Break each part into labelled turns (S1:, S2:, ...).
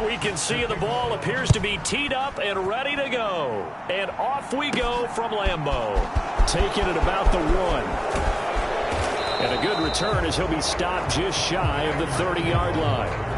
S1: we can see, the ball appears to be teed up and ready to go. And off we go from Lambeau. Taking it about the 1. And a good return as he'll be stopped just shy of the 30-yard line.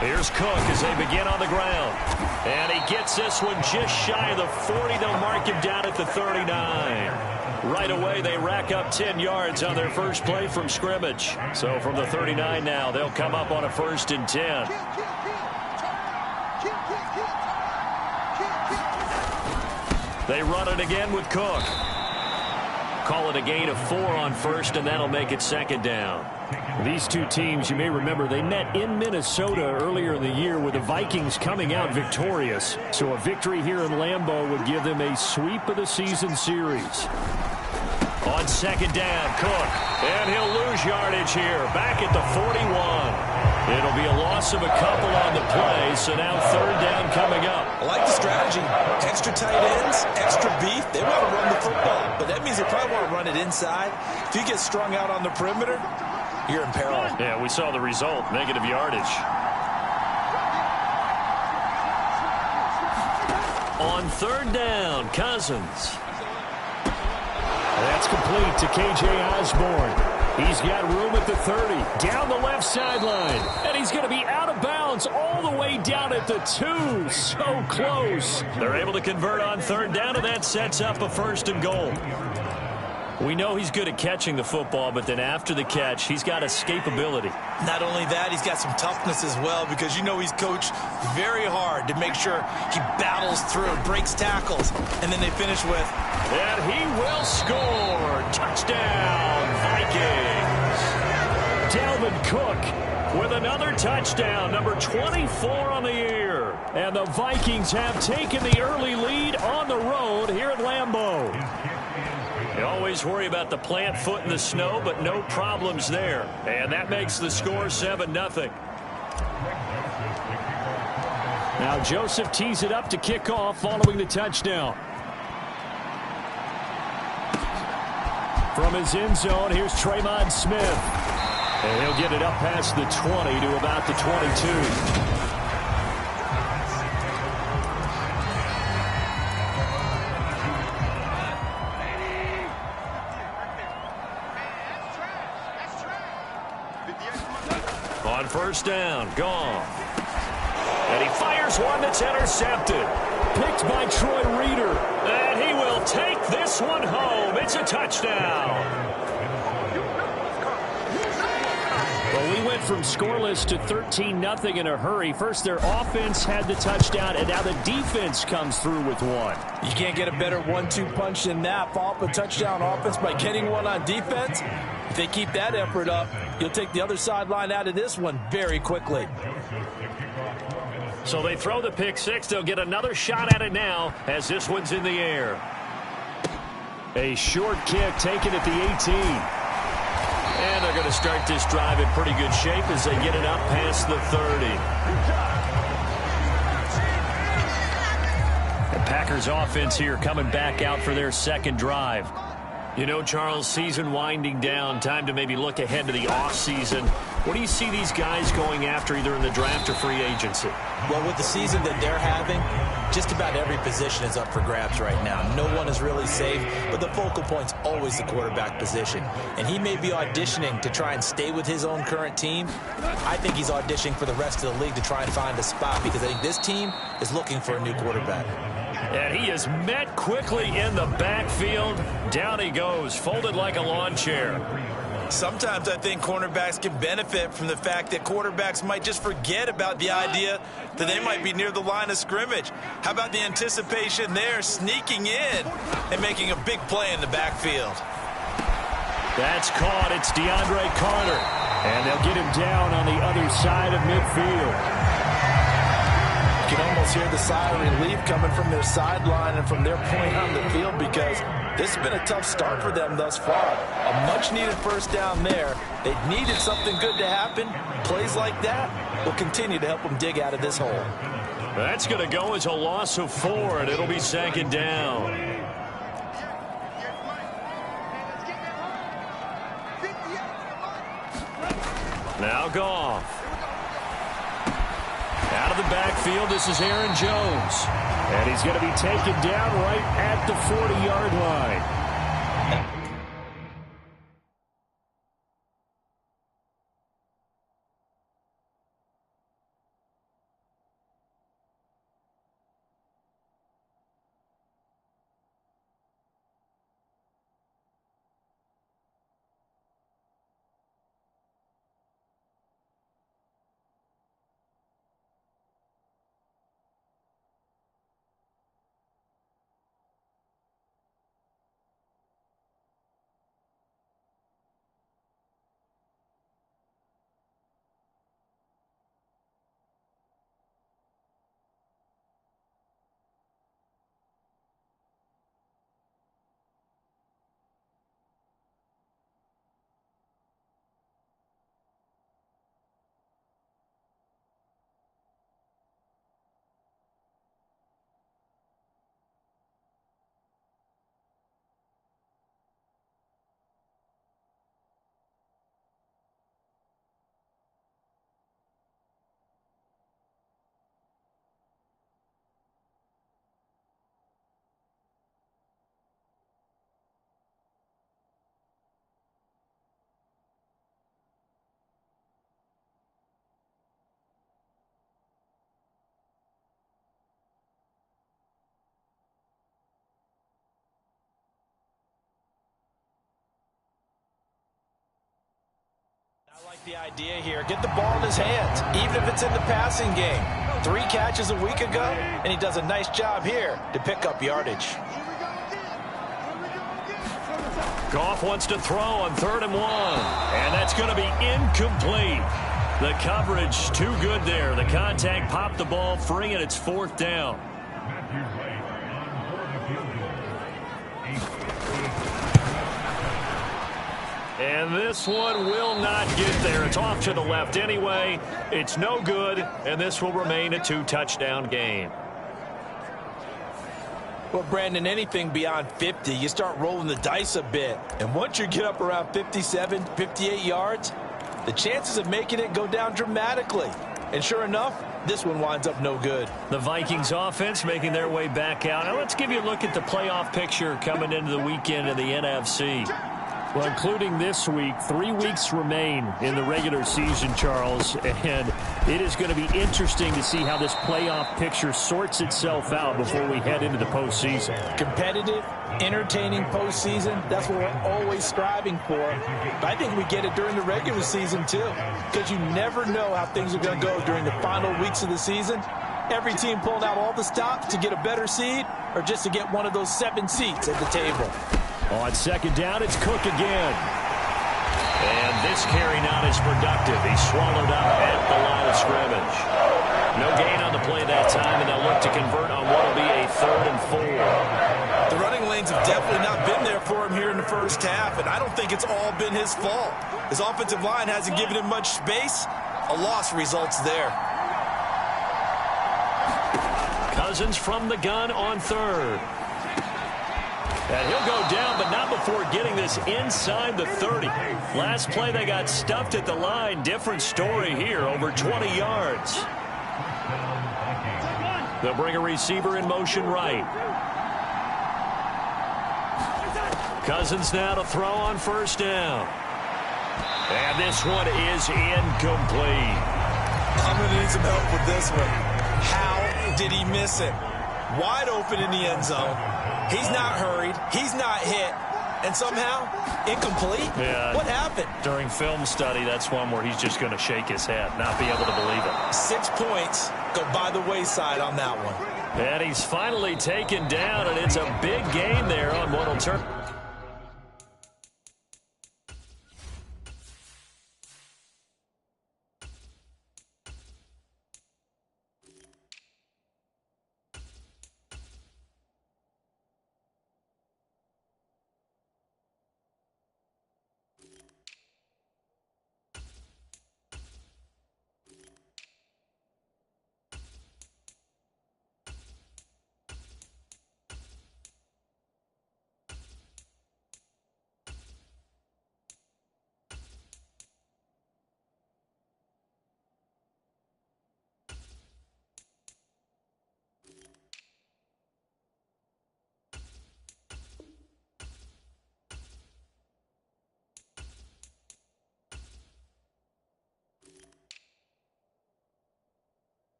S1: Here's Cook as they begin on the ground. And he gets this one just shy of the 40. They'll mark him down at the 39. Right away, they rack up 10 yards on their first play from scrimmage. So from the 39 now, they'll come up on a 1st and 10. They run it again with Cook. Call it a gain of 4 on 1st, and that'll make it 2nd down. These two teams, you may remember, they met in Minnesota earlier in the year with the Vikings coming out victorious. So a victory here in Lambeau would give them a sweep of the season series. On 2nd down, Cook. And he'll lose yardage here. Back at the 41. It'll be a loss of a couple on the play. So now 3rd down coming up.
S2: I like the strategy. Extra tight ends, extra beef. They want to run the football. But that means they probably want to run it inside. If you get strung out on the perimeter, you're in peril.
S1: Yeah, we saw the result. Negative yardage. On 3rd down, Cousins. That's complete to K.J. Osborne. He's got room at the 30. Down the left sideline. And he's going to be out of bounds all the way down at the 2. So close. They're able to convert on 3rd down, and that sets up a 1st and goal. We know he's good at catching the football, but then after the catch, he's got escapability.
S2: Not only that, he's got some toughness as well, because you know he's coached very hard to make sure he battles through, breaks tackles, and then they finish with...
S1: And he will score. Touchdown, Vikings. Dalvin Cook with another touchdown, number 24 on the year. And the Vikings have taken the early lead on the road here at Lambeau. You always worry about the plant foot in the snow, but no problems there. And that makes the score 7-0. Now Joseph tees it up to kick off following the touchdown. From his end zone, here's Tremon Smith. And he'll get it up past the 20 to about the 22. On 1st down, gone. And he fires one that's intercepted. Picked by Troy Reeder. And he will take this one home. It's a touchdown. Well, we went from scoreless to 13-0 in a hurry. First, their offense had the touchdown, and now the defense comes through with one.
S2: You can't get a better 1-2 punch than that. Follow up a touchdown offense by getting one on defense. If they keep that effort up, you'll take the other sideline out of this one very quickly.
S1: So they throw the pick six. They'll get another shot at it now as this one's in the air. A short kick taken at the 18. And they're going to start this drive in pretty good shape as they get it up past the 30. The Packers offense here coming back out for their 2nd drive. You know, Charles, season winding down, time to maybe look ahead to the offseason. What do you see these guys going after either in the draft or free agency?
S2: Well, with the season that they're having, just about every position is up for grabs right now. No one is really safe, but the focal point's always the quarterback position. And he may be auditioning to try and stay with his own current team. I think he's auditioning for the rest of the league to try and find a spot because I think this team is looking for a new quarterback.
S1: And he is met quickly in the backfield. Down he goes, folded like a lawn chair.
S2: Sometimes I think cornerbacks can benefit from the fact that quarterbacks might just forget about the idea that they might be near the line of scrimmage. How about the anticipation there, sneaking in and making a big play in the backfield?
S1: That's caught. It's DeAndre Carter. And they'll get him down on the other side of midfield.
S2: You can almost hear the sigh of relief coming from their sideline and from their point on the field because this has been a tough start for them thus far. A much-needed 1st down there. They needed something good to happen. Plays like that will continue to help them dig out of this hole.
S1: That's going to go as a loss of 4, and it'll be second down. Now Goff. Out of the backfield, this is Aaron Jones. And he's going to be taken down right at the 40-yard line.
S2: I like the idea here. Get the ball in his hands, even if it's in the passing game. 3 catches a week ago, and he does a nice job here to pick up yardage.
S1: Goff wants to throw on 3rd and 1, and that's going to be incomplete. The coverage too good there. The contact popped the ball free, and it's 4th down. And this one will not get there. It's off to the left anyway. It's no good, and this will remain a 2-touchdown game.
S2: Well, Brandon, anything beyond 50, you start rolling the dice a bit. And once you get up around 57, 58 yards, the chances of making it go down dramatically. And sure enough, this one winds up no good.
S1: The Vikings offense making their way back out. Now let's give you a look at the playoff picture coming into the weekend in the NFC. Well, including this week, 3 weeks remain in the regular season, Charles, and it is going to be interesting to see how this playoff picture sorts itself out before we head into the postseason.
S2: Competitive, entertaining postseason, that's what we're always striving for. But I think we get it during the regular season, too, because you never know how things are going to go during the final weeks of the season. Every team pulling out all the stops to get a better seed or just to get one of those 7 seats at the table.
S1: On 2nd down, it's Cook again. And this carry not as productive. He's swallowed up at the line of scrimmage. No gain on the play that time, and they'll look to convert on what will be a 3rd and 4.
S2: The running lanes have definitely not been there for him here in the first half, and I don't think it's all been his fault. His offensive line hasn't given him much space. A loss results there.
S1: Cousins from the gun on 3rd. And he'll go down, but not before getting this inside the 30. Last play, they got stuffed at the line. Different story here, over 20 yards. They'll bring a receiver in motion right. Cousins now to throw on 1st down. And this one is incomplete.
S2: I'm going to need some help with this one. How did he miss it? Wide open in the end zone. He's not hurried. He's not hit. And somehow, incomplete?
S1: Yeah.
S2: What happened?
S1: During film study, that's one where he's just going to shake his head, not be able to believe it.
S2: 6 points go by the wayside on that one.
S1: And he's finally taken down, and it's a big gain there on what will turn.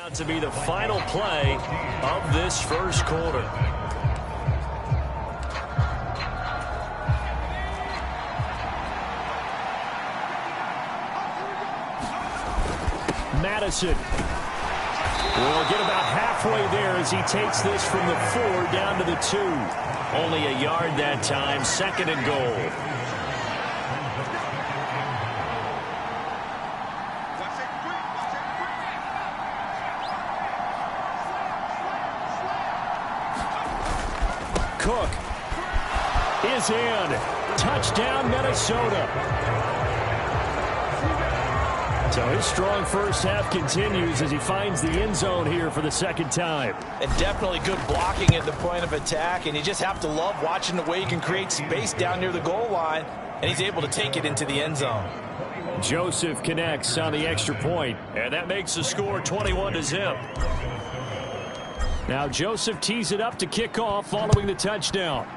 S1: out to be the final play of this first quarter. Madison will get about halfway there as he takes this from the 4 down to the 2. Only a yard that time, 2nd and goal. Cook is in. Touchdown, Minnesota. So his strong first half continues as he finds the end zone here for the 2nd time.
S2: And definitely good blocking at the point of attack, and you just have to love watching the way he can create space down near the goal line, and he's able to take it into the end zone.
S1: Joseph connects on the extra point, and that makes the score 21-0. Now Joseph tees it up to kick off following the touchdown.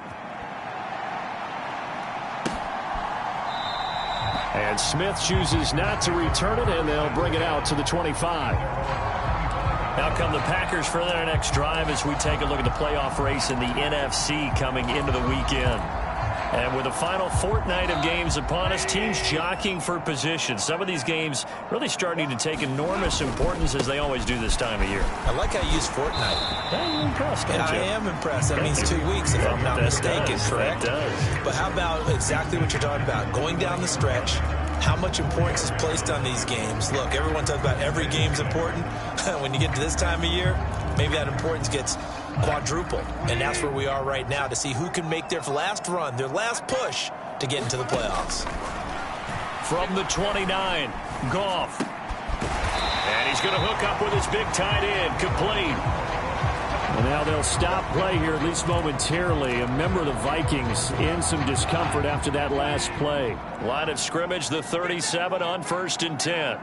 S1: And Smith chooses not to return it, and they'll bring it out to the 25. Now come the Packers for their next drive as we take a look at the playoff race in the NFC coming into the weekend. And with the final fortnight of games upon us, teams jockeying for position. Some of these games really starting to take enormous importance as they always do this time of year.
S2: I like how you use fortnight.
S1: You're impressed, don't you?
S2: I am impressed. That means 2 weeks if I'm not mistaken, correct?
S1: That does.
S2: But how about exactly what you're talking about? Going down the stretch, how much importance is placed on these games? Look, everyone talks about every game's important. When you get to this time of year, maybe that importance gets quadruple, and that's where we are right now to see who can make their last run, their last push to get into the playoffs.
S1: From the 29, Goff. And he's going to hook up with his big tight end, complete. And now they'll stop play here, at least momentarily. A member of the Vikings in some discomfort after that last play. Line of scrimmage, the 37 on 1st and 10.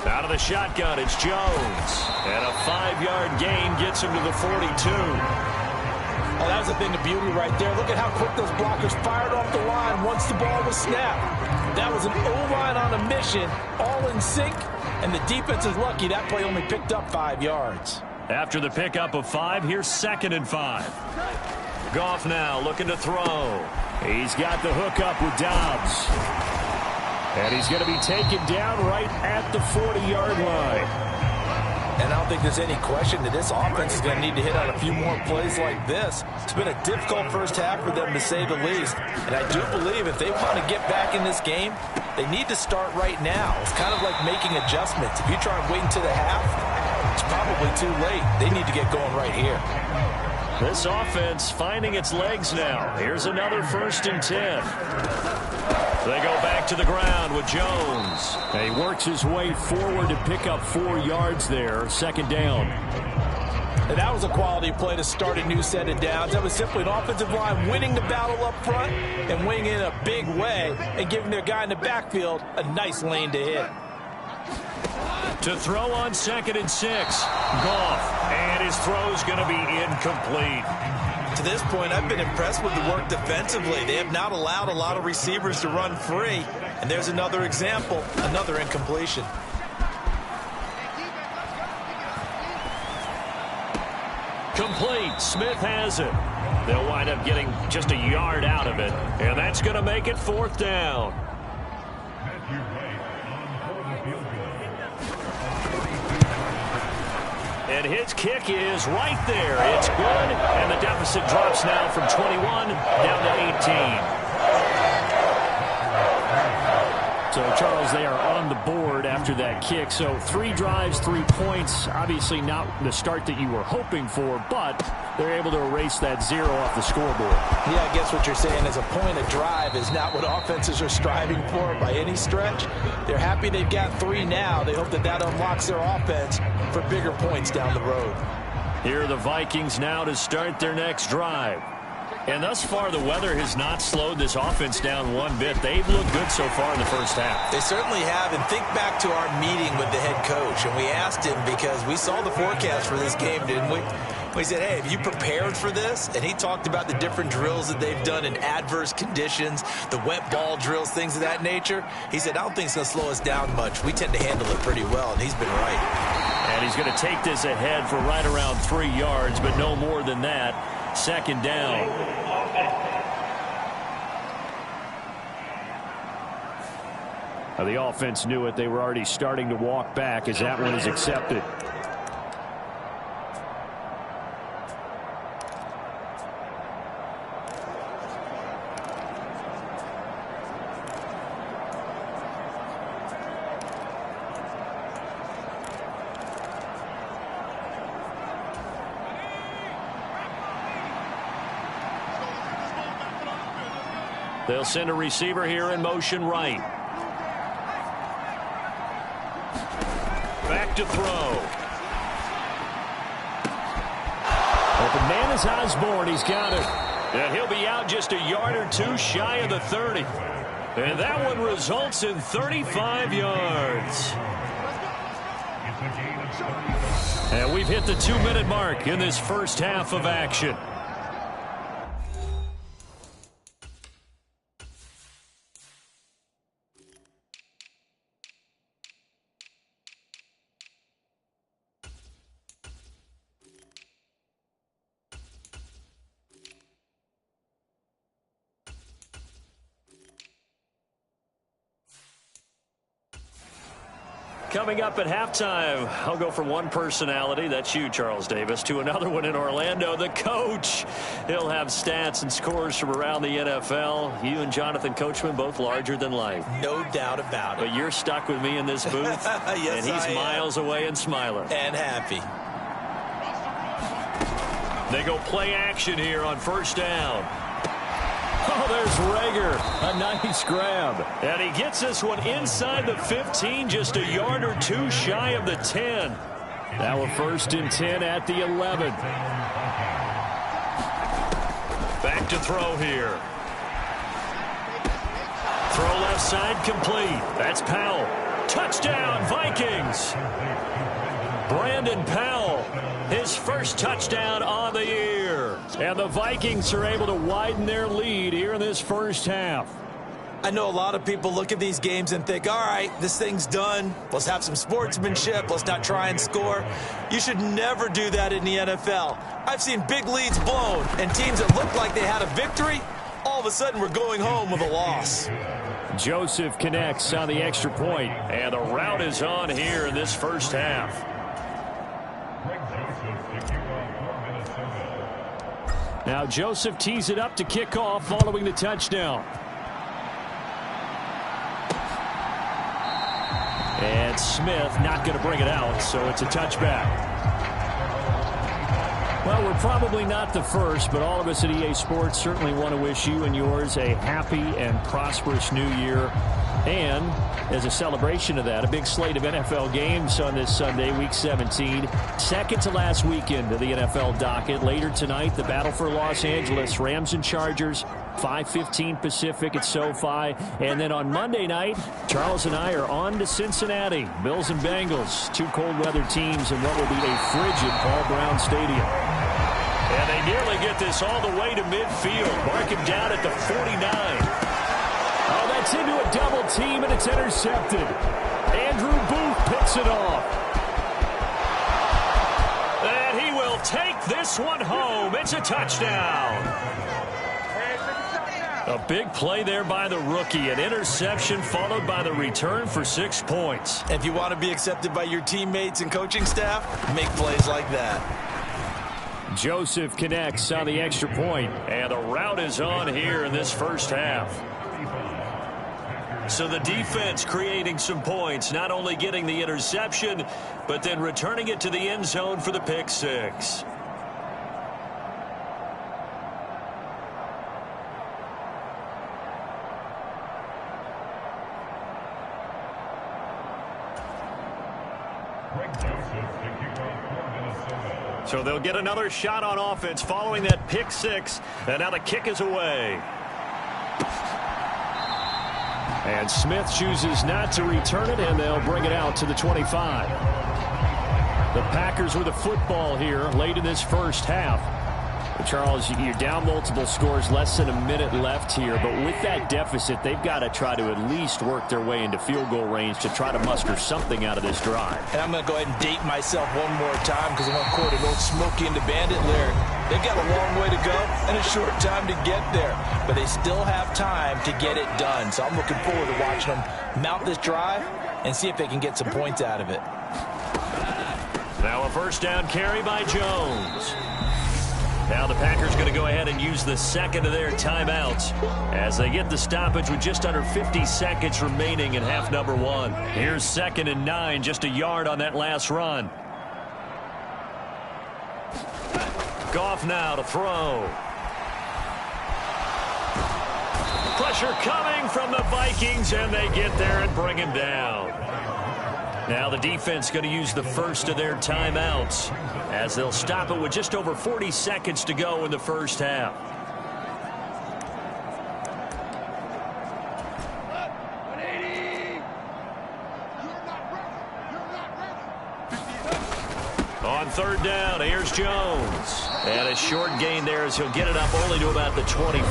S1: Out of the shotgun, it's Jones. And a 5-yard gain gets him to the 42.
S2: Oh, that was a thing of beauty right there. Look at how quick those blockers fired off the line once the ball was snapped. That was an O-line on a mission, all in sync, and the defense is lucky that play only picked up 5 yards.
S1: After the pickup of 5, here's 2nd and 5. Goff now looking to throw. He's got the hookup with Dobbs. And he's going to be taken down right at the 40-yard line.
S2: And I don't think there's any question that this offense is going to need to hit on a few more plays like this. It's been a difficult first half for them, to say the least. And I do believe if they want to get back in this game, they need to start right now. It's kind of like making adjustments. If you try and wait until the half, it's probably too late. They need to get going right here.
S1: This offense finding its legs now. Here's another 1st and 10. They go back to the ground with Jones. He works his way forward to pick up 4 yards there. 2nd down.
S2: And that was a quality play to start a new set of downs. That was simply an offensive line winning the battle up front and winning in a big way and giving their guy in the backfield a nice lane to hit.
S1: To throw on 2nd and 6. Goff. And his throw's going to be incomplete.
S2: To this point, I've been impressed with the work defensively. They have not allowed a lot of receivers to run free. And there's another example, another incompletion.
S1: Complete. Smith has it. They'll wind up getting just a yard out of it. And that's going to make it 4th down. And his kick is right there. It's good, and the deficit drops now from 21 down to 18. So, Charles, they are on the board after that kick. So 3 drives, 3 points. Obviously not the start that you were hoping for, but they're able to erase that 0 off the scoreboard.
S2: Yeah, I guess what you're saying is a point of drive is not what offenses are striving for by any stretch. They're happy they've got 3 now. They hope that that unlocks their offense for bigger points down the road.
S1: Here are the Vikings now to start their next drive. And thus far, the weather has not slowed this offense down one bit. They've looked good so far in the first half.
S2: They certainly have. And think back to our meeting with the head coach. And we asked him, because we saw the forecast for this game, didn't we? He said, hey, have you prepared for this? And he talked about the different drills that they've done in adverse conditions, the wet ball drills, things of that nature. He said, I don't think it's going to slow us down much. We tend to handle it pretty well, and he's been right.
S1: And he's going to take this ahead for right around 3 yards, but no more than that. Second down. The offense knew it. They were already starting to walk back as that one is accepted. They'll send a receiver here in motion right. Back to throw. Open man is Osborne. He's got it. And he'll be out just a yard or two shy of the 30. And that one results in 35 yards. And we've hit the 2-minute mark in this first half of action. Coming up at halftime, I'll go from one personality, that's you, Charles Davis, to another one in Orlando, the coach. He'll have stats and scores from around the NFL. You and Jonathan Coachman, both larger than life.
S2: No doubt about it.
S1: But you're stuck with me in this booth,
S2: yes,
S1: and he's miles away and smiling.
S2: And happy.
S1: They go play action here on first down. Oh, there's Rager. A nice grab. And he gets this one inside the 15, just a yard or two shy of the 10. Now a 1st and 10 at the 11. Back to throw here. Throw left side complete. That's Powell. Touchdown, Vikings. Brandon Powell, his first touchdown on the year. And the Vikings are able to widen their lead here in this first half.
S2: I know a lot of people look at these games and think, all right, this thing's done. Let's have some sportsmanship. Let's not try and score. You should never do that in the NFL. I've seen big leads blown, and teams that looked like they had a victory, all of a sudden we're going home with a loss.
S1: Joseph connects on the extra point, and the route is on here in this first half. Now Joseph tees it up to kick off following the touchdown. And Smith not going to bring it out, so it's a touchback. Well, we're probably not the first, but all of us at EA Sports certainly want to wish you and yours a happy and prosperous new year. And as a celebration of that, a big slate of NFL games on this Sunday, Week 17. Second to last weekend of the NFL docket. Later tonight, the battle for Los Angeles, Rams and Chargers, 5:15 Pacific at SoFi. And then on Monday night, Charles and I are on to Cincinnati. Bills and Bengals, two cold weather teams in what will be a frigid Paul Brown Stadium. And they nearly get this all the way to midfield. Mark him down at the 49. Oh, that's into a double team, and it's intercepted. Andrew Booth picks it off. And he will take this one home. It's a touchdown. A big play there by the rookie. An interception followed by the return for 6 points.
S2: If you want to be accepted by your teammates and coaching staff, make plays like that.
S1: Joseph connects on the extra point, and the route is on here in this first half. So the defense creating some points, not only getting the interception, but then returning it to the end zone for the pick six. So they'll get another shot on offense following that pick six, and now the kick is away. And Smith chooses not to return it, and they'll bring it out to the 25. The Packers with the football here late in this first half. Charles, you're down multiple scores, less than a minute left here, but with that deficit, they've got to try to at least work their way into field goal range to try to muster something out of this drive.
S2: And I'm going to go ahead and date myself one more time because I want to quote an old Smokey and the Bandit lyric. They've got a long way to go and a short time to get there, but they still have time to get it done. So I'm looking forward to watching them mount this drive and see if they can get some points out of it.
S1: Now a first down carry by Jones. Now the Packers going to go ahead and use the second of their timeouts as they get the stoppage with just under 50 seconds remaining in half number one. Here's 2nd and 9, just a yard on that last run. Goff now to throw. Pressure coming from the Vikings, and they get there and bring him down. Now the defense going to use the first of their timeouts as they'll stop it with just over 40 seconds to go in the first half. On 3rd down, here's Jones. And a short gain there as he'll get it up only to about the 24.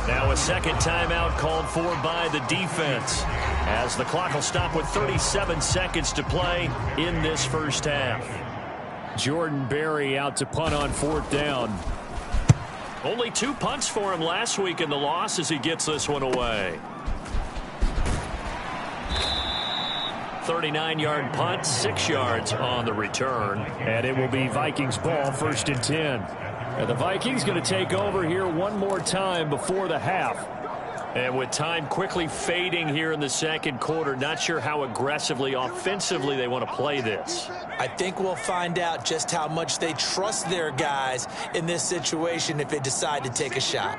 S1: Now a second timeout called for by the defense as the clock will stop with 37 seconds to play in this first half. Jordan Berry out to punt on 4th down. Only 2 punts for him last week in the loss as he gets this one away. 39-yard punt, 6 yards on the return. And it will be Vikings ball, 1st and 10. And the Vikings going to take over here one more time before the half. And with time quickly fading here in the second quarter, not sure how aggressively, offensively they want to play this.
S2: I think we'll find out just how much they trust their guys in this situation if they decide to take a shot.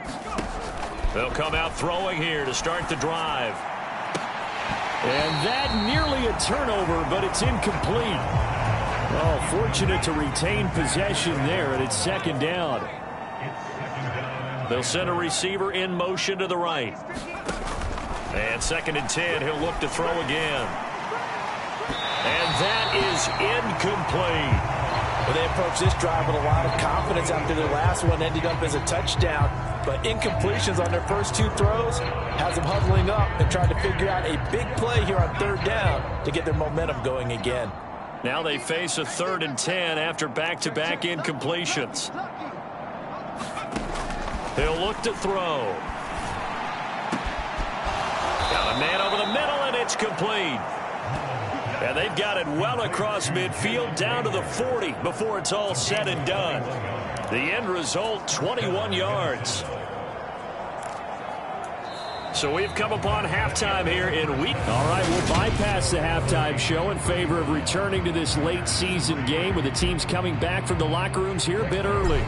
S1: They'll come out throwing here to start the drive. And that nearly a turnover, but it's incomplete. Oh, fortunate to retain possession there, and it's 2nd down. They'll send a receiver in motion to the right. And 2nd and 10, he'll look to throw again. And that is incomplete.
S2: Well, they approached this drive with a lot of confidence after their last one ended up as a touchdown. But incompletions on their first 2 throws has them huddling up and trying to figure out a big play here on 3rd down to get their momentum going again.
S1: Now they face a 3rd and 10 after back-to-back incompletions. He'll look to throw. Got a man over the middle, and it's complete. And they've got it well across midfield down to the 40 before it's all said and done. The end result, 21 yards. So we've come upon halftime here in week. All right, we'll bypass the halftime show in favor of returning to this late season game with the teams coming back from the locker rooms here a bit early.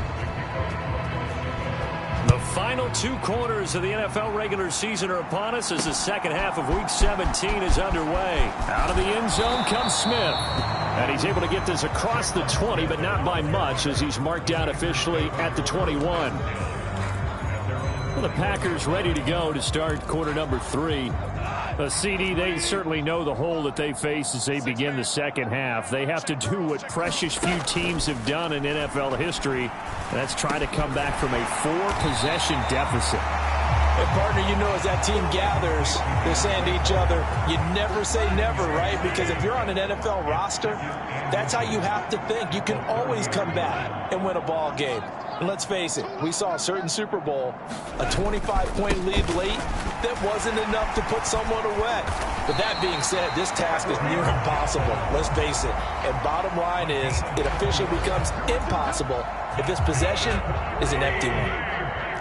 S1: The final 2 quarters of the NFL regular season are upon us as the second half of Week 17 is underway. Out of the end zone comes Smith. And he's able to get this across the 20, but not by much as he's marked down officially at the 21. Well, the Packers ready to go to start quarter number 3. CD, they certainly know the hole that they face as they begin the second half. They have to do what precious few teams have done in NFL history, and that's try to come back from a 4-possession deficit.
S2: And partner, you know, as that team gathers, they're saying to each other, you never say never, right? Because if you're on an NFL roster, that's how you have to think. You can always come back and win a ball game. And let's face it, we saw a certain Super Bowl, a 25-point lead late, that wasn't enough to put someone away. But that being said, this task is near impossible. Let's face it. And bottom line is, it officially becomes impossible if this possession is an empty one.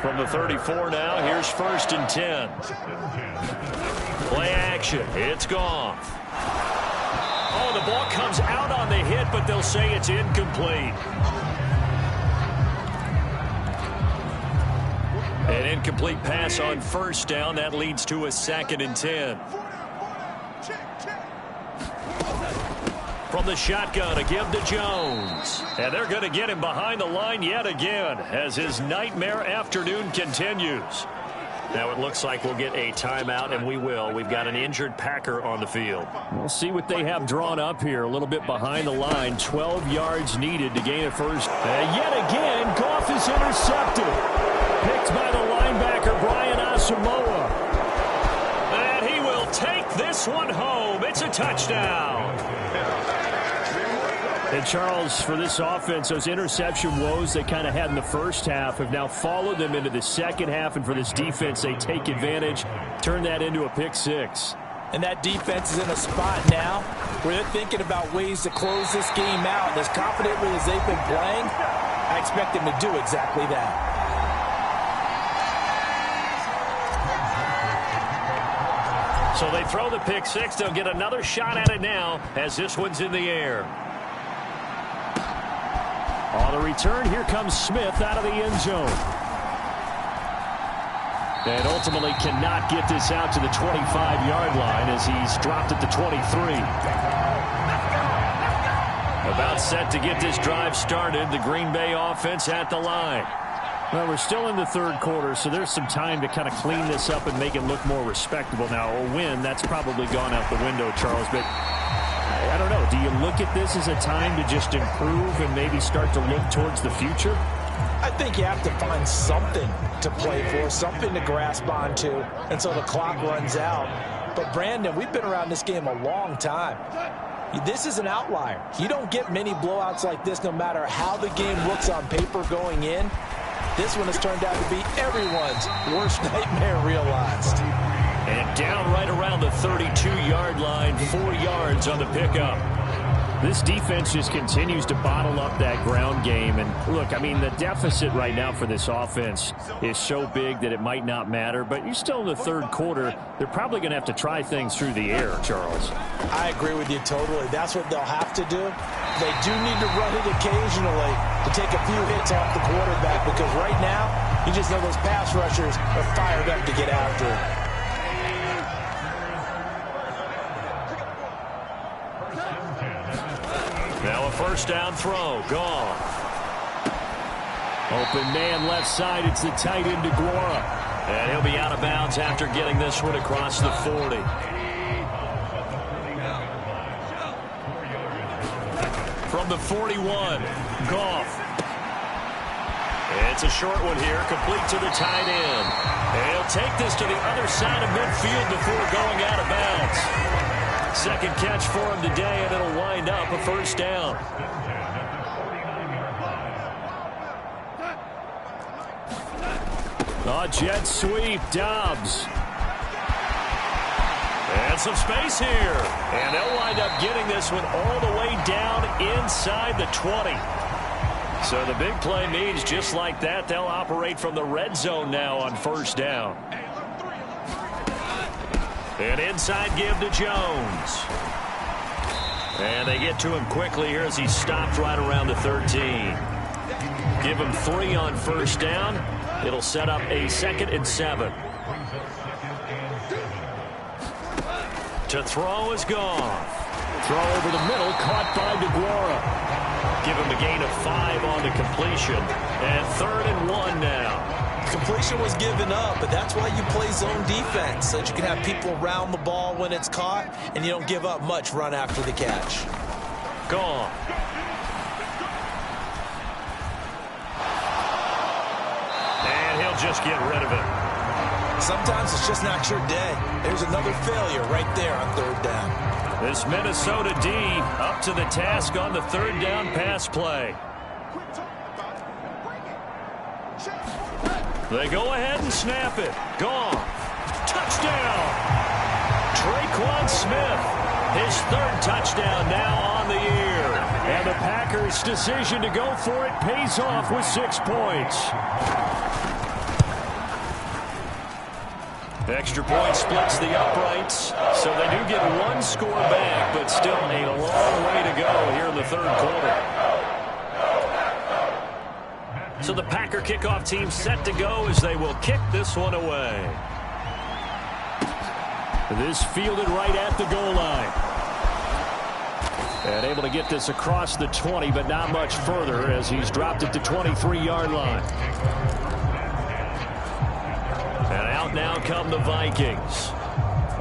S1: From the 34 now, here's 1st and 10. Play action. It's gone. Oh, the ball comes out on the hit, but they'll say it's incomplete. An incomplete pass on 1st down. That leads to a 2nd and 10. From the shotgun, a give to Jones. And they're going to get him behind the line yet again as his nightmare afternoon continues. Now it looks like we'll get a timeout, and we will. We've got an injured Packer on the field. We'll see what they have drawn up here. A little bit behind the line. 12 yards needed to gain a first. And yet again, Goff is intercepted. Picked by the linebacker, Brian Asamoah. And he will take this one home. It's a touchdown. And Charles, for this offense, those interception woes they kind of had in the first half have now followed them into the second half. And for this defense, they take advantage, turn that into a pick six.
S2: And that defense is in a spot now where they're thinking about ways to close this game out. And as confidently as they've been playing, I expect them to do exactly that.
S1: So they throw the pick six. They'll get another shot at it now as this one's in the air. On the return, here comes Smith out of the end zone. And ultimately cannot get this out to the 25-yard line as he's dropped at the 23. About set to get this drive started. The Green Bay offense at the line. Well, we're still in the third quarter, so there's some time to kind of clean this up and make it look more respectable. Now, a win, that's probably gone out the window, Charles, but I don't know. Do you look at this as a time to just improve and maybe start to look towards the future?
S2: I think you have to find something to play for, something to grasp onto until the clock runs out. But, Brandon, we've been around this game a long time. This is an outlier. You don't get many blowouts like this no matter how the game looks on paper going in. This one has turned out to be everyone's worst nightmare realized.
S1: And down right around the 32-yard line, 4 yards on the pickup. This defense just continues to bottle up that ground game. And look, I mean, the deficit right now for this offense is so big that it might not matter. But you're still in the third quarter. They're probably going to have to try things through the air, Charles.
S2: I agree with you totally. That's what they'll have to do. They do need to run it occasionally to take a few hits off the quarterback, because right now, you just know those pass rushers are fired up to get after it.
S1: Now a first down throw. Gone. Open man left side. It's the tight end DeGuara. And he'll be out of bounds after getting this one across the 40. From the 41, Goff. It's a short one here, complete to the tight end. And he'll take this to the other side of midfield before going out of bounds. Second catch for him today, and it'll wind up a first down. A jet sweep, Dobbs. And some space here. And they'll wind up getting this one all the way down inside the 20. So the big play means just like that, they'll operate from the red zone now on first down. An inside give to Jones. And they get to him quickly here as he stopped right around the 13. Give him 3 on first down. It'll set up a 2nd and 7. To throw is gone. Throw over the middle, caught by DeGuara. Give him a gain of 5 on the completion. And 3rd and 1 now.
S2: Completion was given up, but that's why you play zone defense, so that you can have people around the ball when it's caught, and you don't give up much run after the catch.
S1: Gone. And he'll just get rid of it.
S2: Sometimes it's just not your day. There's another failure right there on 3rd down.
S1: This Minnesota D up to the task on the 3rd down pass play. They go ahead and snap it. Gone. Touchdown. Traquan Smith. His 3rd touchdown now on the year. And the Packers' decision to go for it pays off with 6 points. Extra point splits the uprights. So they do get 1 score back, but still a long way to go here in the 3rd quarter. So the Packer kickoff team set to go as they will kick this one away. This fielded right at the goal line. And able to get this across the 20, but not much further as he's dropped it to 23-yard line. And out out now come the Vikings.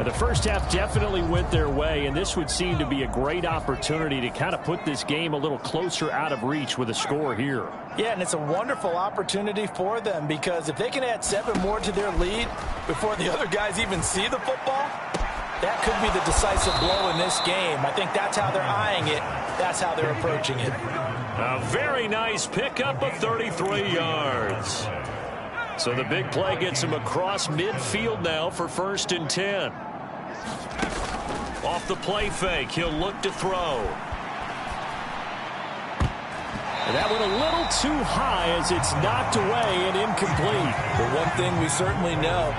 S1: The first half definitely went their way, and this would seem to be a great opportunity to kind of put this game a little closer out of reach with a score here.
S2: Yeah, and it's a wonderful opportunity for them, because if they can add 7 more to their lead before the other guys even see the football, that could be the decisive blow in this game. I think that's how they're eyeing it. That's how they're approaching it.
S1: A very nice pickup of 33 yards. So the big play gets him across midfield now for 1st and 10. Off the play fake, he'll look to throw. And that went a little too high as it's knocked away and incomplete.
S2: But one thing we certainly know,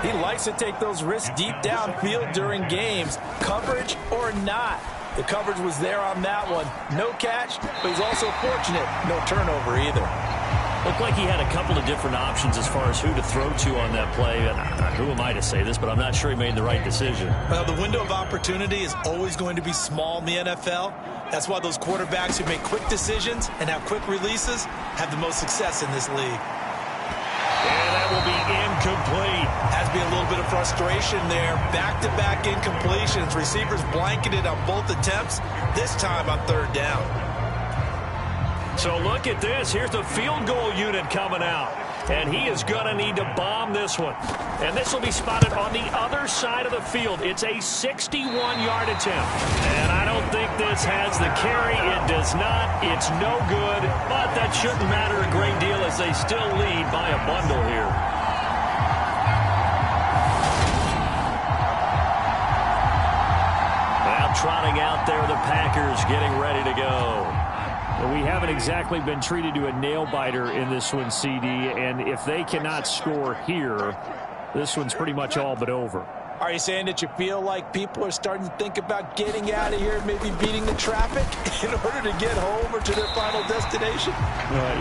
S2: he likes to take those risks deep downfield during games, coverage or not. The coverage was there on that one. No catch, but he's also fortunate. No turnover either.
S1: Looked like he had a couple of different options as far as who to throw to on that play. And who am I to say this, but I'm not sure he made the right decision.
S2: Well, the window of opportunity is always going to be small in the NFL. That's why those quarterbacks who make quick decisions and have quick releases have the most success in this league.
S1: And that will be incomplete.
S2: Has to be a little bit of frustration there. Back-to-back incompletions. Receivers blanketed on both attempts, this time on 3rd down.
S1: So look at this. Here's the field goal unit coming out. And he is going to need to bomb this one. And this will be spotted on the other side of the field. It's a 61-yard attempt. And I don't think this has the carry. It does not. It's no good. But that shouldn't matter a great deal as they still lead by a bundle here. Now trotting out there, the Packers getting ready to go. We haven't exactly been treated to a nail-biter in this one, CD, and if they cannot score here, this one's pretty much all but over.
S2: Are you saying that you feel like people are starting to think about getting out of here, maybe beating the traffic in order to get home or to their final destination?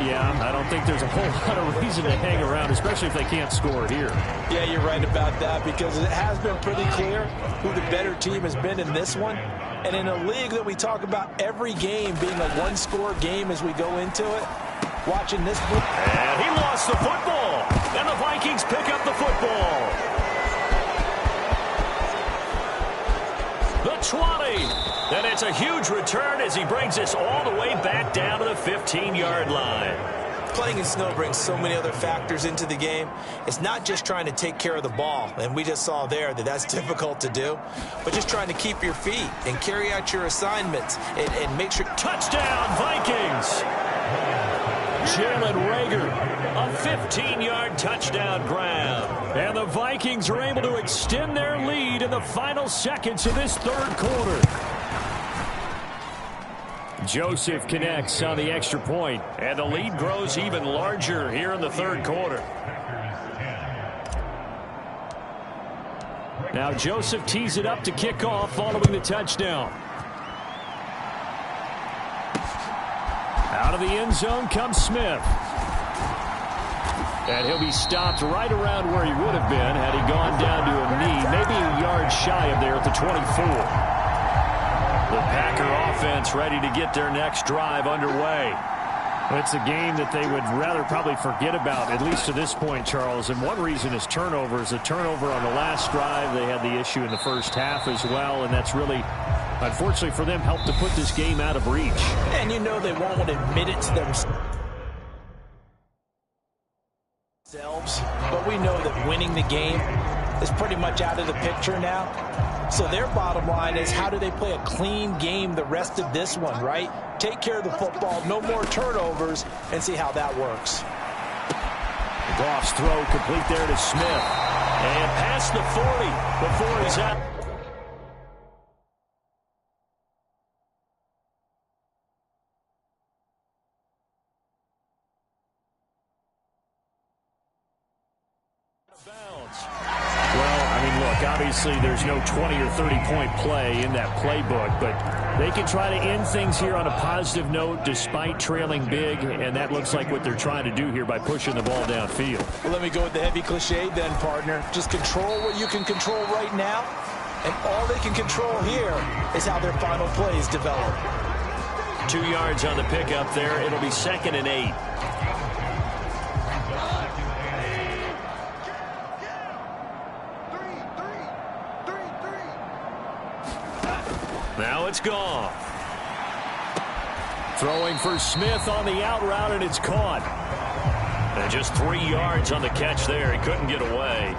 S1: Yeah, I don't think there's a whole lot of reason to hang around, especially if they can't score here.
S2: Yeah, you're right about that, because it has been pretty clear who the better team has been in this one. And in a league that we talk about every game being a one-score game as we go into it, watching this.
S1: And he lost the football. And the Vikings pick up the football. The 20. And it's a huge return as he brings us all the way back down to the 15-yard line.
S2: Playing in snow brings so many other factors into the game. It's not just trying to take care of the ball, and we just saw there that that's difficult to do, but just trying to keep your feet and carry out your assignments and make sure.
S1: Touchdown, Vikings! Jalen Reagor, a 15-yard touchdown grab. And the Vikings are able to extend their lead in the final seconds of this 3rd quarter. Joseph connects on the extra point, and the lead grows even larger here in the 3rd quarter. Now Joseph tees it up to kick off following the touchdown. Out of the end zone comes Smith. And he'll be stopped right around where he would have been had he gone down to a knee, maybe a yard shy of there at the 24. The Packer offense ready to get their next drive underway. It's a game that they would rather probably forget about, at least to this point, Charles. And one reason is turnovers. A turnover on the last drive. They had the issue in the first half as well, and that's really, unfortunately for them, helped to put this game out of reach.
S2: And you know they won't admit it to themselves, but we know that winning the game is pretty much out of the picture now. So their bottom line is, how do they play a clean game the rest of this one, right? Take care of the football, no more turnovers, and see how that works.
S1: Goff's throw complete there to Smith. And past the 40 before he's out. Obviously, there's no 20 or 30-point play in that playbook, but they can try to end things here on a positive note despite trailing big, and that looks like what they're trying to do here by pushing the ball downfield.
S2: Well, let me go with the heavy cliche then, partner. Just control what you can control right now, and all they can control here is how their final plays develop.
S1: 2 yards on the pickup there. It'll be 2nd and 8. Now it's Goff. Throwing for Smith on the out route, and it's caught. And just 3 yards on the catch there. He couldn't get away.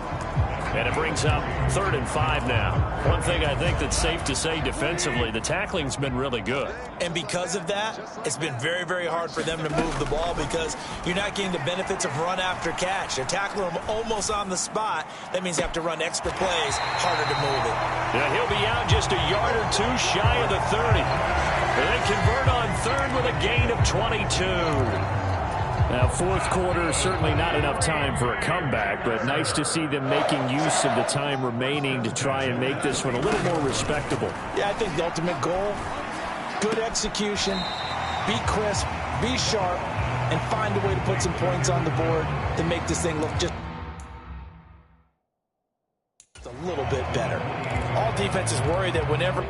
S1: And it brings up 3rd and 5 now. One thing I think that's safe to say defensively, the tackling's been really good.
S2: And because of that, it's been very, very hard for them to move the ball because you're not getting the benefits of run after catch. They're tackling them almost on the spot. That means you have to run extra plays, harder to move it.
S1: Yeah, he'll be out just a yard or two shy of the 30. And they convert on 3rd with a gain of 22. Now, 4th quarter, certainly not enough time for a comeback, but nice to see them making use of the time remaining to try and make this one a little more respectable.
S2: Yeah, I think the ultimate goal, good execution, be crisp, be sharp, and find a way to put some points on the board to make this thing look just a little bit better. All defenses worry that whenever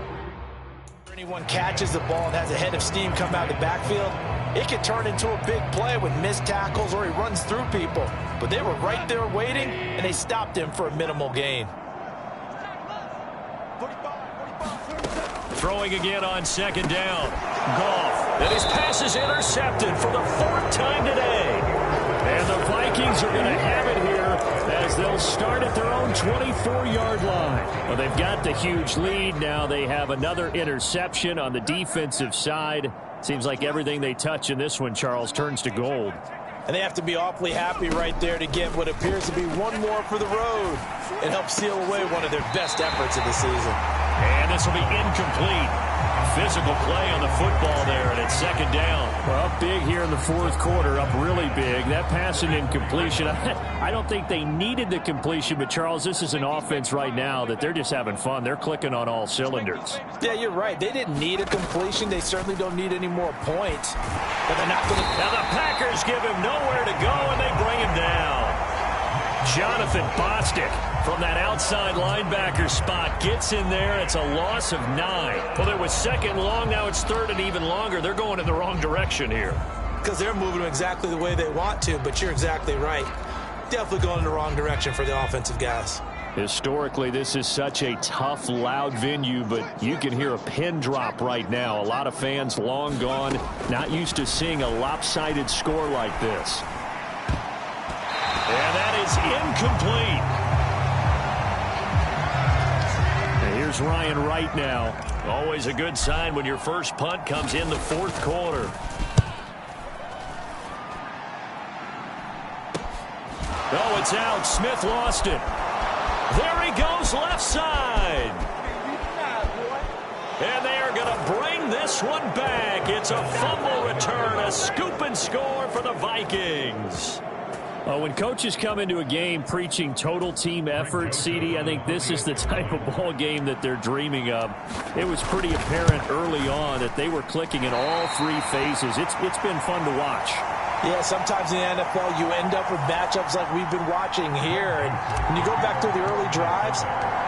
S2: anyone catches the ball and has a head of steam come out of the backfield, it can turn into a big play with missed tackles or he runs through people. But they were right there waiting, and they stopped him for a minimal gain.
S1: Throwing again on 2nd down. Goff. And his pass is intercepted for the 4th time today. And the Vikings are going to have it here as they'll start at their own 24-yard line. Well, they've got the huge lead. Now they have another interception on the defensive side. Seems like everything they touch in this one, Charles, turns to gold.
S2: And they have to be awfully happy right there to get what appears to be one more for the road and help seal away one of their best efforts of the season.
S1: And this will be incomplete. Physical play on the football there, and it's 2nd down. Well, up big here in the 4th quarter, up really big. That pass and incompletion, I don't think they needed the completion, but, Charles, this is an offense right now that they're just having fun. They're clicking on all cylinders.
S2: Yeah, you're right. They didn't need a completion. They certainly don't need any more points. But they're not going to.
S1: Now the Packers give him nowhere to go, and they bring him down. Jonathan Bostic from that outside linebacker spot gets in there. It's a loss of 9. Well, it was 2nd long. Now it's 3rd and even longer. They're going in the wrong direction here.
S2: Because they're moving exactly the way they want to, but you're exactly right. Definitely going in the wrong direction for the offensive guys.
S1: Historically, this is such a tough, loud venue, but you can hear a pin drop right now. A lot of fans long gone, not used to seeing a lopsided score like this. And that is incomplete. And here's Ryan Wright now. Always a good sign when your first punt comes in the 4th quarter. Oh, it's out. Smith lost it. There he goes, left side. And they are going to bring this one back. It's a fumble return, a scoop and score for the Vikings. When coaches come into a game preaching total team effort, CD, I think this is the type of ball game that they're dreaming of. It was pretty apparent early on that they were clicking in all 3 phases. It's been fun to watch.
S2: Yeah, sometimes in the NFL you end up with matchups like we've been watching here. And when you go back to the early drives,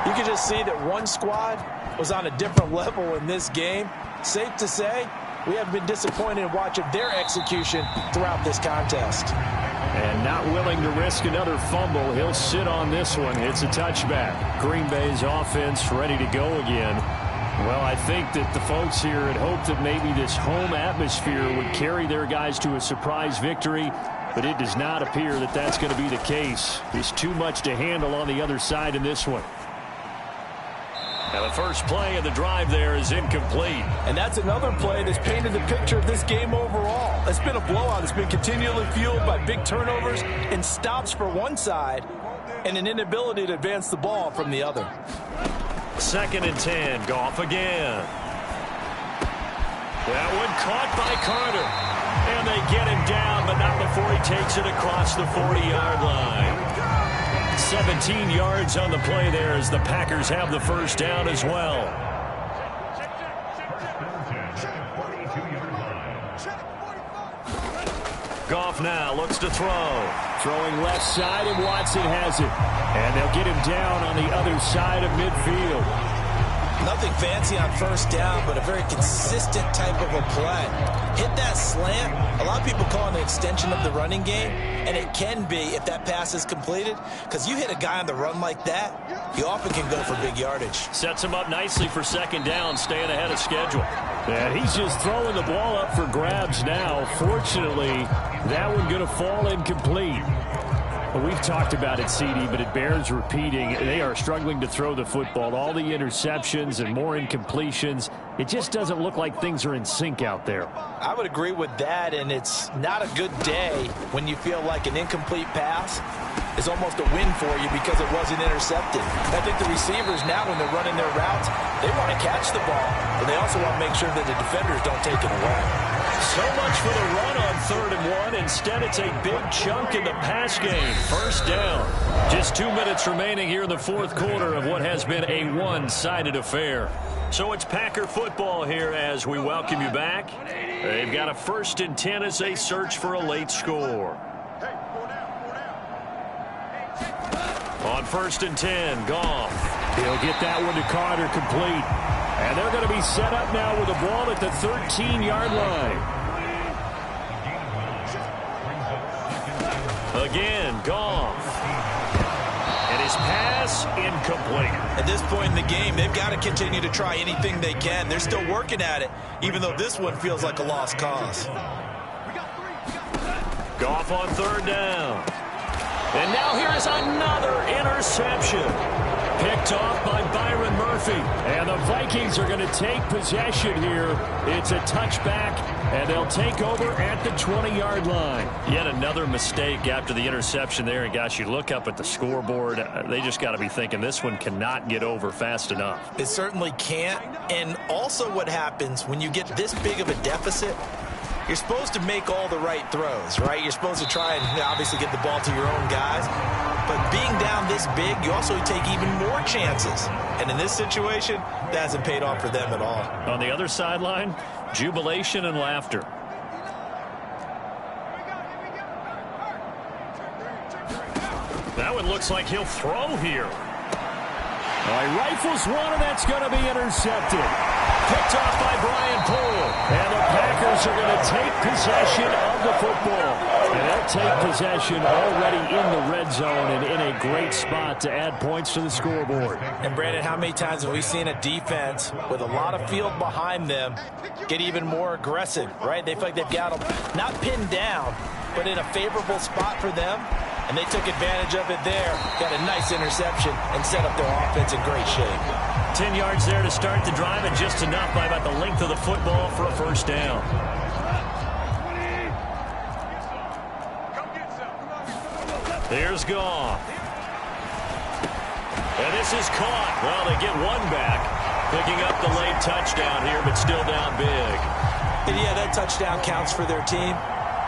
S2: you can just see that one squad was on a different level in this game. Safe to say, we have been disappointed in watching their execution throughout this contest.
S1: And not willing to risk another fumble. He'll sit on this one. It's a touchback. Green Bay's offense ready to go again. Well, I think that the folks here had hoped that maybe this home atmosphere would carry their guys to a surprise victory, but it does not appear that that's going to be the case. There's too much to handle on the other side in this one. Now the first play of the drive there is incomplete.
S2: And that's another play that's painted the picture of this game overall. It's been a blowout. It's been continually fueled by big turnovers and stops for one side and an inability to advance the ball from the other.
S1: 2nd and 10. Goff again. That one caught by Carter. And they get him down, but not before he takes it across the 40-yard line. 17 yards on the play there as the Packers have the first down as well. Goff now looks to throw. Throwing left side, and Watson has it. And they'll get him down on the other side of midfield.
S2: Nothing fancy on first down, but a very consistent type of a play. Hit that slant. A lot of people call it an extension of the running game, and it can be if that pass is completed, because you hit a guy on the run like that, you often can go for big yardage.
S1: Sets him up nicely for second down, staying ahead of schedule. And he's just throwing the ball up for grabs now. Fortunately, that one going to fall incomplete. Well, we've talked about it, CD, but it bears repeating. They are struggling to throw the football. All the interceptions and more incompletions. It just doesn't look like things are in sync out there.
S2: I would agree with that, and it's not a good day when you feel like an incomplete pass is almost a win for you because it wasn't intercepted. I think the receivers now, when they're running their routes, they want to catch the ball, but they also want to make sure that the defenders don't take it away.
S1: So much for the run on 3rd and 1. Instead, it's a big chunk in the pass game. First down. Just 2 minutes remaining here in the 4th quarter of what has been a one-sided affair. So it's Packer football here as we welcome you back. They've got a 1st and 10 as they search for a late score. On 1st and 10, Goff. He'll get that one to Carter complete. And they're going to be set up now with the ball at the 13-yard line. Again, Goff. And his pass incomplete.
S2: At this point in the game, they've got to continue to try anything they can. They're still working at it, even though this one feels like a lost cause.
S1: Goff on 3rd down. And now here is another interception. Picked off by Byron Murphy. And the Vikings are going to take possession here. It's a touchback, and they'll take over at the 20-yard line. Yet another mistake after the interception there. And, gosh, you look up at the scoreboard. They just got to be thinking this one cannot get over fast enough.
S2: It certainly can't. And also what happens when you get this big of a deficit, you're supposed to make all the right throws, right? You're supposed to try and obviously get the ball to your own guys. But being down this big, you also take even more chances. And in this situation, that hasn't paid off for them at all.
S1: On the other sideline, jubilation and laughter. That one looks like he'll throw here. He rifles one, and that's going to be intercepted. Picked off by Brian Poole. And the Packers are going to take possession of the football. And they'll take possession already in the red zone and in a great spot to add points to the scoreboard.
S2: And, Brandon, how many times have we seen a defense with a lot of field behind them get even more aggressive, right? They feel like they've got them not pinned down, but in a favorable spot for them. And they took advantage of it there. Got a nice interception and set up their offense in great shape.
S1: 10 yards there to start the drive, and just enough by about the length of the football for a first down. Here's Goff. And this is caught. Well, they get one back. Picking up the late touchdown here, but still down big.
S2: And yeah, that touchdown counts for their team.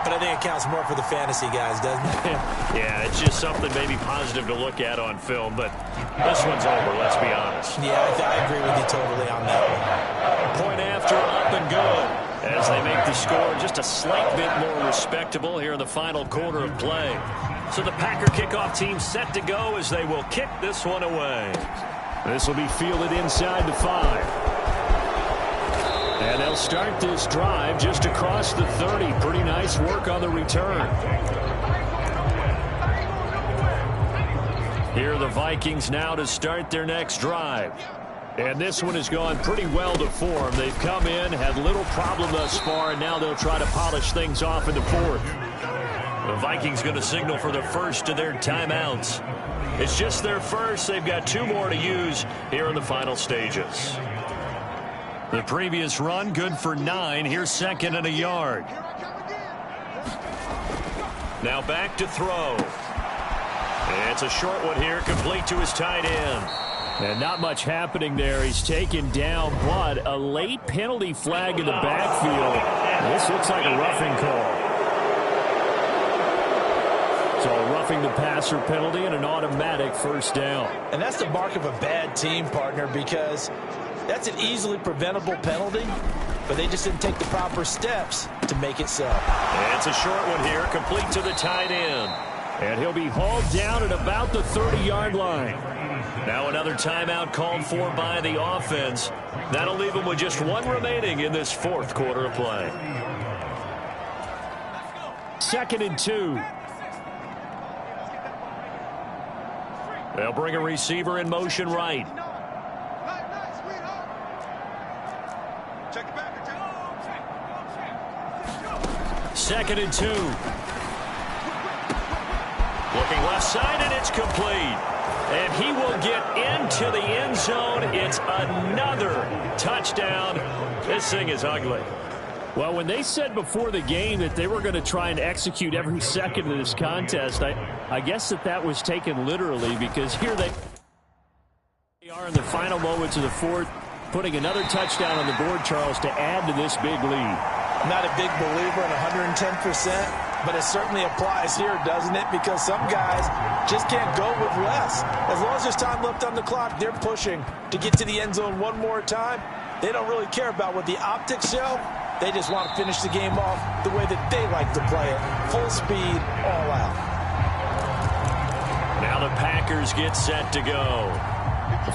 S2: But I think it counts more for the fantasy guys, doesn't it?
S1: Yeah, it's just something maybe positive to look at on film, but this one's over, let's be honest.
S2: Yeah, I agree with you totally on that one.
S1: Point after, up and good, as they make the score just a slight bit more respectable here in the final quarter of play. So the Packer kickoff team set to go as they will kick this one away. This will be fielded inside the 5. And they'll start this drive just across the 30. Pretty nice work on the return. Here are the Vikings now to start their next drive. And this one has gone pretty well to form. They've come in, had little problem thus far, and now they'll try to polish things off in the 4th. The Vikings going to signal for the first of their timeouts. It's just their first. They've got 2 more to use here in the final stages. The previous run, good for 9. Here's 2nd and a yard. Now back to throw. It's a short one here, complete to his tight end. And not much happening there. He's taken down, but a late penalty flag in the backfield. This looks like a roughing call. So a roughing the passer penalty and an automatic first down.
S2: And that's the mark of a bad team, partner, because that's an easily preventable penalty, but they just didn't take the proper steps to make it so.
S1: And it's a short one here, complete to the tight end. And he'll be hauled down at about the 30-yard line. Now another timeout called for by the offense. That'll leave them with just one remaining in this fourth quarter of play. 2nd and 2. They'll bring a receiver in motion right. Second and 2. Looking left side, and it's complete. And he will get into the end zone. It's another touchdown. This thing is ugly. Well, when they said before the game that they were going to try and execute every second of this contest, I guess that was taken literally, because here they are in the final moments of the fourth, putting another touchdown on the board, Charles, to add to this big lead.
S2: I'm not a big believer in 110%, but it certainly applies here, doesn't it? Because some guys just can't go with less. As long as there's time left on the clock, they're pushing to get to the end zone one more time. They don't really care about what the optics show. They just want to finish the game off the way that they like to play it. Full speed, all out.
S1: Now the Packers get set to go.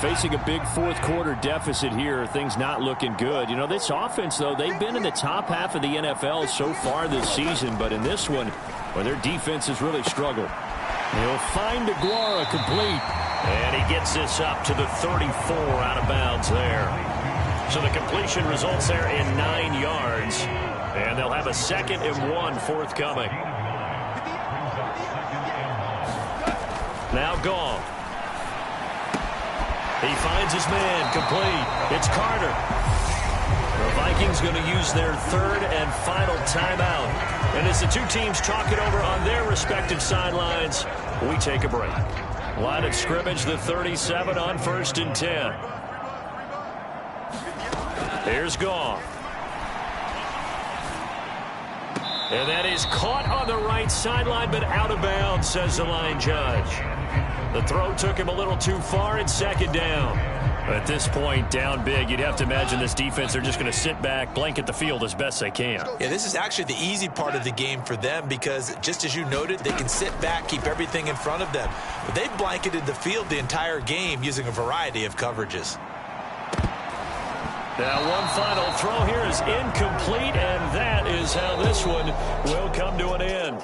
S1: Facing a big fourth quarter deficit here, things not looking good. You know, this offense, though, they've been in the top half of the NFL so far this season, but in this one, well, their defense has really struggled. He'll find DeGuara complete, and he gets this up to the 34 out of bounds there. So the completion results there in 9 yards, and they'll have a 2nd and 1 forthcoming. Now Goff. He finds his man complete. It's Carter. The Vikings going to use their 3rd and final timeout. And as the two teams talk it over on their respective sidelines, we take a break. Line of scrimmage, the 37 on 1st and 10. Here's Goff. And that is caught on the right sideline, but out of bounds, says the line judge. The throw took him a little too far, and 2nd down. At this point, down big, you'd have to imagine this defense, they're just going to sit back, blanket the field as best they can.
S2: Yeah, this is actually the easy part of the game for them because, just as you noted, they can sit back, keep everything in front of them. But they've blanketed the field the entire game using a variety of coverages.
S1: Now one final throw here is incomplete, and that is how this one will come to an end.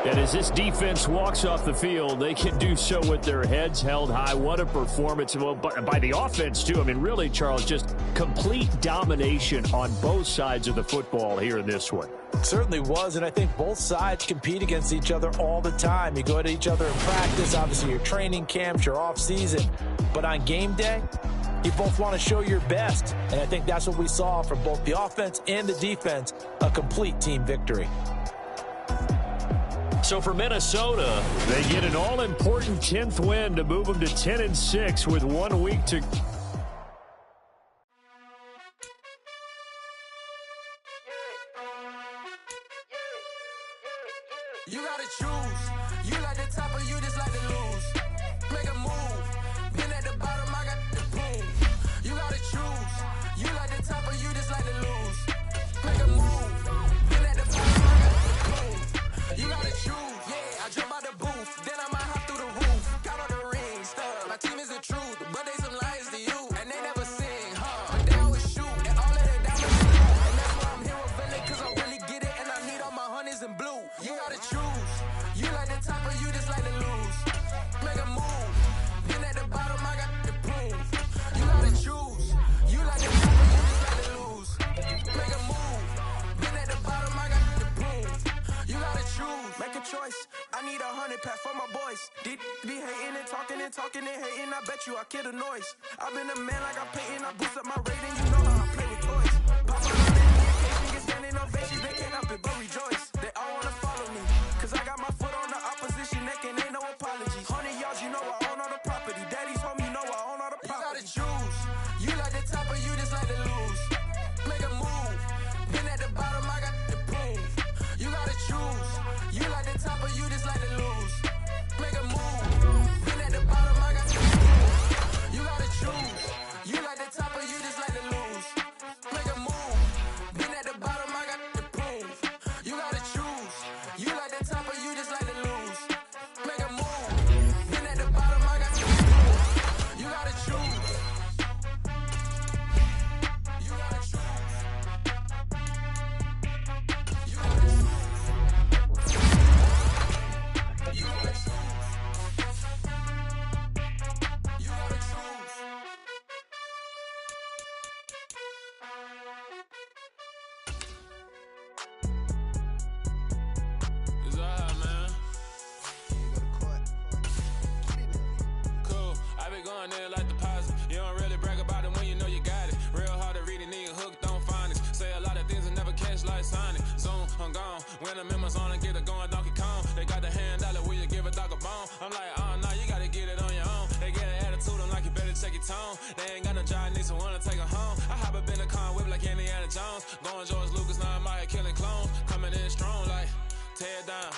S1: And as this defense walks off the field, they can do so with their heads held high. What a performance. Well, by the offense, too. I mean, really, Charles, just complete domination on both sides of the football here in this one.
S2: Certainly was, and I think both sides compete against each other all the time. You go at each other in practice, obviously your training camps, your off-season. But on game day, you both want to show your best. And I think that's what we saw from both the offense and the defense, a complete team victory.
S1: So for Minnesota, they get an all-important 10th win to move them to 10-6 with 1 week to...
S3: You gotta choose. You like the top or you just like to lose. Make a move. Pin at the bottom, I got the boom. You gotta choose. You like the top or you just like to lose. Make a move. Pin at the bottom, I got the boom. You gotta choose. Yeah, I jump out the booth. Then I might hop through the roof. Got all the rings, stuff. My team is the truth, but they some liars to you. And they never sing, huh? But they always shoot. And all of that diamonds blue. And that's why I'm here with Villa, cause I really get it. And I need all my honeys in blue. You gotta choose. You like the top or you just like to lose. Make a move. Pin at the bottom, I got the boom. You gotta choose. You like the top or you just like to lose. Make a move. Pin at the bottom, I got the boom. You gotta choose. Make a choice. I need 100 pack for my boys. Deep be hating and talking and talking and hating. I bet you I kill the noise. I've been a man like I'm painting. I boost up my rating. You know how I play with toys. Pop my gun in the occasion, get standing ovations. They can't help it but rejoice. They all wanna follow me. Cause I got my foot on the opposition neck and ain't no apologies. 100 yards, you know I own all the property. Daddy's home, you know I own all the property. You gotta choose. You like the top or you just like to lose. Make a move. Pin at the bottom, I got the boom. You gotta choose. You like the top or you just like to lose. Make a move. Pin at the bottom, I got the boom. You gotta choose. You like the top or you just like to lose. tone. They ain't got no job, need someone to take her home. I hop up in the car, whip like Indiana Jones. Going George Lucas, now I'm out here killing clones. Coming in strong like, tear it down,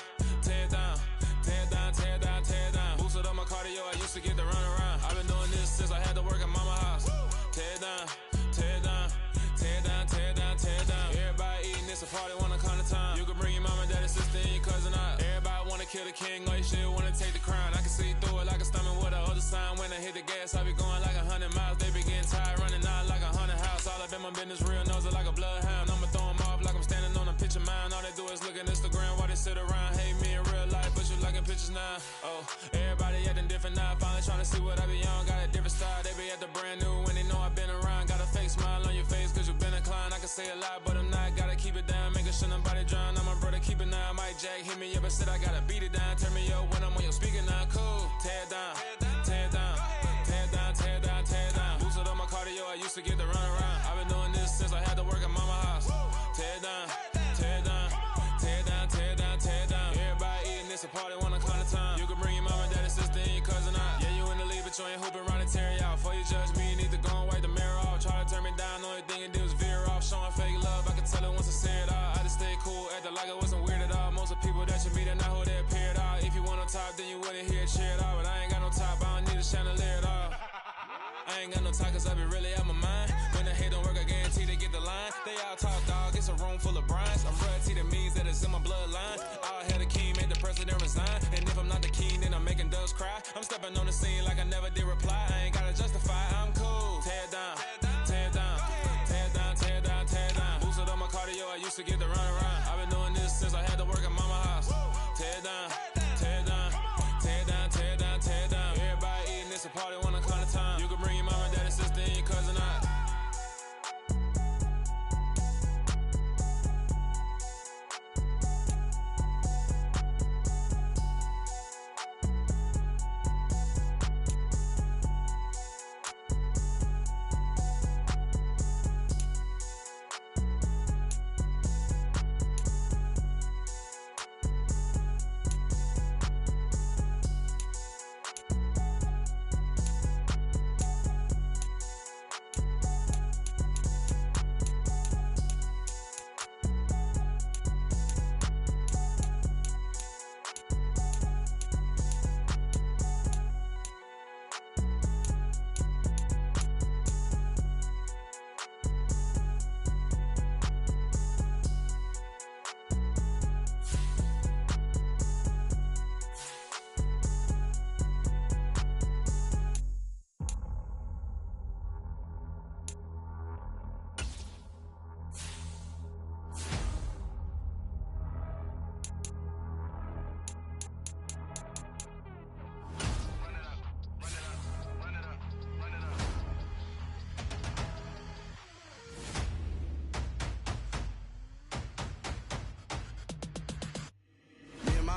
S3: tear it down. Tear it down, tear it down, tear it down. Boosted up my cardio, I used to get to run around. I've been doing this since I had to work at mama house. Tear it down, tear it down, tear it down, tear it down, tear it down. Everybody eating this, a party wanna come to time. You can bring your mama, daddy, sister, and your cousin out. Everybody wanna kill the king, or you shit wanna take the crown. I can see through it like a stomach with a other sign. When I hit the gas, I be going like 100 miles. They be getting tired, running out like 100 house. All up in my business, real nose like a bloodhound. I'ma throw them off like I'm standing on a picture mound. All they do is look at Instagram while they sit around. Hate me in real life, but you liking pictures now. Oh, everybody acting different now. Finally trying to see what I be on. Got a different style, they be at the brand new when they know I've been around. Got a fake smile on your face cause you been inclined. I can say a lot, but I'm not. Gotta keep it down, making sure nobody drown. I'm my brother, keep it now. Mike Jack hit me up and said I gotta beat it down. Turn me up when I'm on your speaker now. Cool, tear it down, tear it down, tear it down, tear it down, tear it down. Boosted up my cardio, I used to get to run around. I've been doing this since I had to work at mama house. Tear it down, tear it down, tear it down, tear it down, tear it down. Everybody eating this, a party wanna come to time. You can bring your mama, daddy, sister, and your cousin out. Yeah, you in the lead, but you ain't hooping around and tear out. Before you judge me, you need to go and wipe the mirror off. Try to turn me down, only thing you did was veer off. Showing fake love, I can tell it once I say it all. I just stay cool, acting like it wasn't weird at all. Most of the people that you meet are not who they appear at all. If you want on top, then you wouldn't hear it cheer at all. But I ain't got no top, I don't need a chandelier at all. I ain't got no talk cause I be really out my mind. When the hate don't work, I guarantee they get the line. They all talk dog, it's a room full of brines. I'm royalty, that means that it's in my bloodline. All hail the king, made the president resign. And if I'm not the king, then I'm making doves cry. I'm stepping on the scene like I never did reply. I ain't gotta justify, I'm cool. Tear it down, tear it down, tear it down, tear it down, tear it down. Boosted up my cardio, I used to get to run around. I've been doing this since I had to work at mama house. Tear it down, tear it down, tear it down, tear it down, tear it down. Everybody eating this, a party wanna come to time. You can bring your mama, daddy, sister, and your cousin out.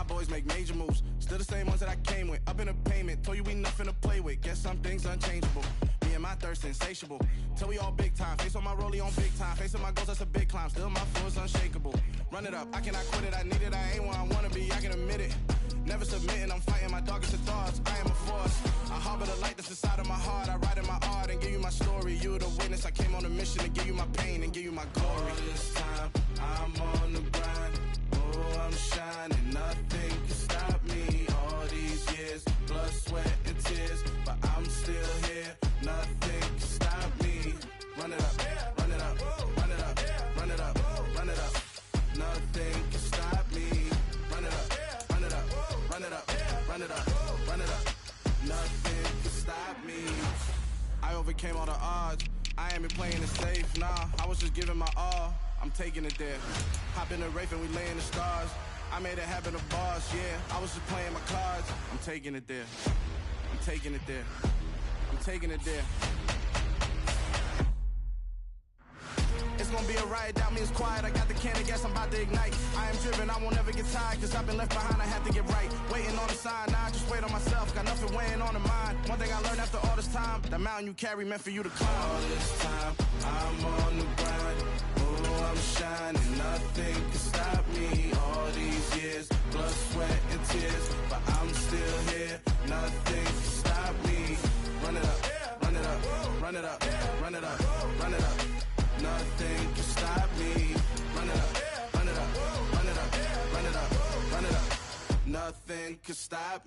S4: Boys make major moves, still the same ones that I came with. Up in a payment, told you we nothing to play with. Guess some things unchangeable. Me and my thirst insatiable. Till we all big time. Face on my rollie on big time. Facing my goals, that's a big climb. Still my flow is unshakable. Run it up, I cannot quit it. I need it, I ain't where I wanna be. I can admit it. Never submitting, I'm fighting my darkest of thoughts. I am a force. I harbor the light that's inside of my heart. I write in my art and give you my story. You the witness. I came on a mission to give you my pain and give you my glory. All this time, I'm on the grind. Oh, I'm shining. Nothing can stop me. All these years, blood, sweat, and tears, but I'm still here. Nothing can stop me. Run it up, run it up, run it up, run it up, run it up. Nothing can stop me. Run it up, run it up, run it up, run it up, run it up. Nothing can stop me. I overcame all the odds. I ain't been playing it safe, nah. I was just giving my all. I'm taking it there. Hop in the Wraith and we lay in the stars. I made it happen to boss, yeah. I was just playing my cards. I'm taking it there. I'm taking it there. I'm taking it there. It's gonna be a riot, doubt me it's quiet. I got the can of gas, I'm about to ignite. I am driven, I won't ever get tired, cause I've been left behind, I have to get right. Waiting on the sign, now I just wait on myself. Got nothing weighing on the mind. One thing I learned after all this time, that mountain you carry meant for you to climb. All this time, I'm on the grind. Oh, I'm shining, nothing can stop me. All these years, blood, sweat, and tears, but I'm still here. Nothing can stop me. Run it up, run it up, run it up, run it up, run it up. Nothing can stop me. Run it up, run it up, run it up, run it up, run it up. Nothing can stop me.